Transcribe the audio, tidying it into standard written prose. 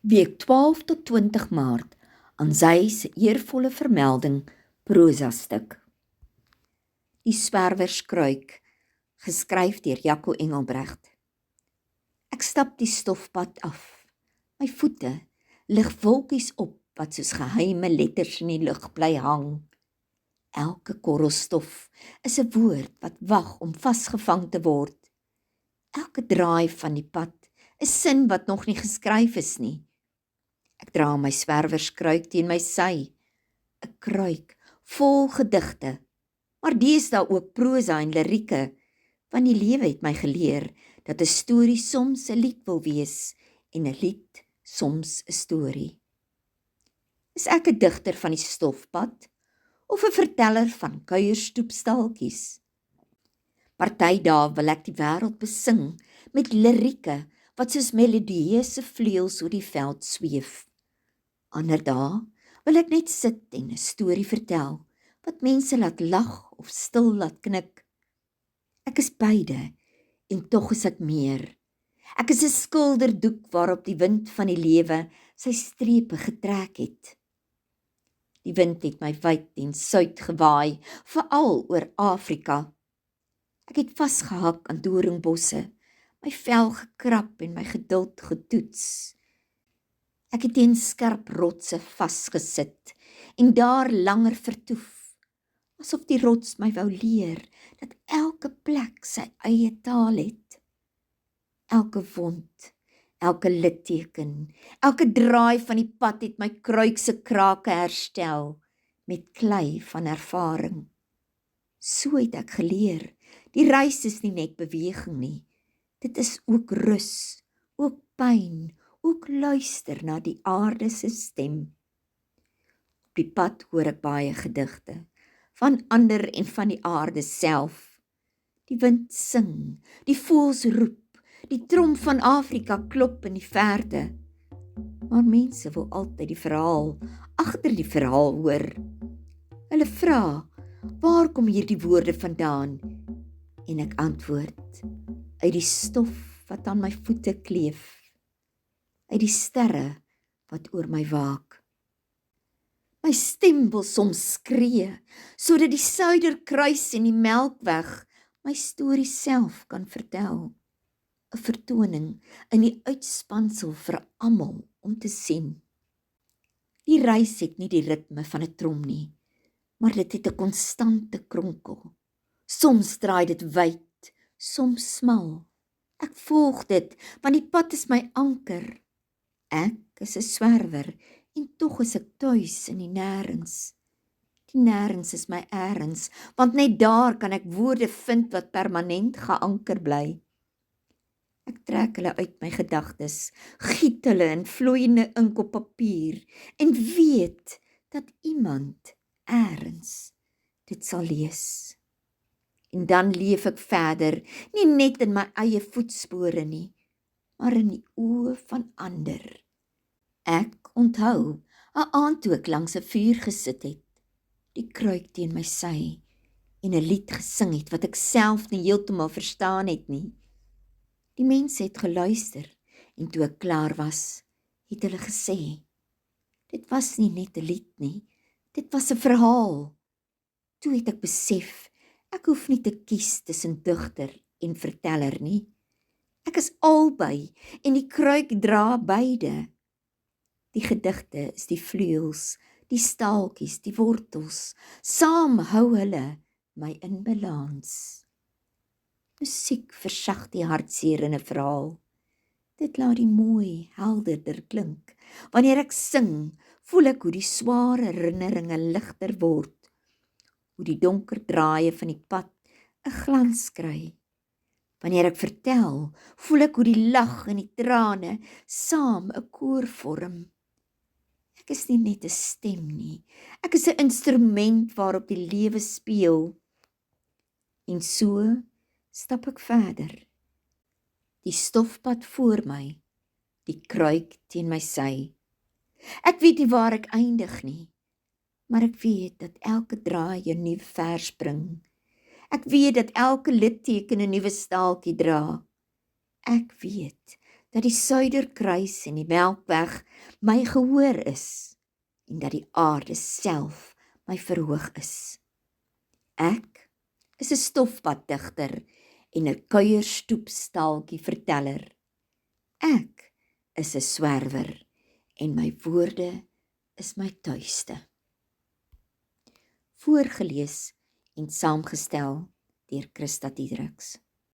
Week 12 tot 20 Maart, aan sy se eervolle vermelding, prosastuk. Die Swerwerskruik, geskryf deur Jaco Engelbrecht. Ek stap die stofpad af. My voete lig wolkies op wat soos geheime letters in die lug bly hang. Elke korrel stof is 'n woord wat wag om vasgevang te word. Elke draai van die pad is sin wat nog nie geskryf is nie. Ek dra my swerwerskruik teen my sy, 'n kruik vol gedigte, maar deesdae ook prosa en lirieke, want die lewe het my geleer dat 'n storie soms 'n lied wil wees en 'n lied soms 'n storie. Is ek 'n digter van die stofpad of 'n verteller van kuierstoepstalkies? Partydae wil ek die wêreld besing met lirieke wat soos melodieuse vleuels oor die veld sweef. Ander dae wil ek net sit en 'n storie vertel wat mense laat lag of stil laat knik. Ek is beide en tog is ek meer. Ek is 'n skilderdoek waarop die wind van die lewe sy strepe getrek het. Die wind het my wyd en suid gewaai, veral oor Afrika. Ek het vasgehak aan doringbosse, my vel gekrap en my geduld getoets. Ek het teen skerp rotse vasgesit en daar langer vertoef, asof die rots my wou leer dat elke plek sy eie taal het. Elke wond, elke litteken, elke draai van die pad het my kruik se krake herstel met klei van ervaring. So het ek geleer, die reis is nie net beweging nie, dit is ook rus, ook pyn, ook luister na die aarde se stem. Op die pad hoor ek baie gedigte, van ander en van die aarde self. Die wind sing, die voëls roep, die trom van Afrika klop in die verte. Maar mense wil altyd die verhaal agter die verhaal hoor. Hulle vra, waar kom hierdie woorde vandaan? En ek antwoord, uit die stof wat aan my voete kleef, uit die sterre wat oor my waak. My stem wil soms skree, sodat die Suiderkruis en die Melkweg my storie self kan vertel. 'n Vertoning in die uitspansel vir almal om te sien. Die reis het nie die ritme van 'n trom nie, maar dit het 'n konstante kronkel. Soms draai dit wyd, soms smal. Ek volg dit, want die pad is my anker. Ek is 'n swerwer en tog is ek tuis in die nêrens. Die nêrens is my eers, want net daar kan ek woorde vind wat permanent geanker bly. Ek trek hulle uit my gedagtes, giet hulle in vloeiende ink op papier en weet dat iemand eers dit sal lees. En dan leef ek verder, nie net in my eie voetspore nie, maar in die oë van ander. Ek onthou 'n aand toe ek langs 'n vuur gesit het, die kruik teen my sy en 'n lied gesing het wat ek self nie heeltemal verstaan het nie. Die mense het geluister en toe ek klaar was, het hulle gesê, dit was nie net 'n lied nie, dit was 'n verhaal. Toe het ek besef, ek hoef nie te kies tussen digter en verteller nie. Ek is albei en die kruik dra beide. Die gedigte is die vleuels, die staaltjies, die wortels, saam hou hulle my in balans. Musiek versag die hartseer in 'n verhaal. Dit laat die mooi helderder klink. Wanneer ek sing, voel ek hoe die swaar herinneringe ligter word, hoe die donker draaie van die pad 'n glans kry. Wanneer ek vertel, voel ek hoe die lag en die trane saam 'n koor vorm. Ek is nie net 'n stem nie, ek is 'n instrument waarop die lewe speel. En so stap ek verder. Die stofpad voor my, die kruik teen my sy. Ek weet nie waar ek eindig nie, maar ek weet dat elke draai 'n nuwe vers bring. Ek weet dat elke litteken 'n nuwe staaltjie dra. Ek weet dat die Suiderkruis en die Melkweg my gehoor is, en dat die aarde self my verhoog is. Ek is 'n stofpaddigter en 'n kuierstoepstaaltjie verteller. Ek is 'n swerwer en my woorde is my tuiste. Voorgeles en saamgestel deur Christa Diedericks.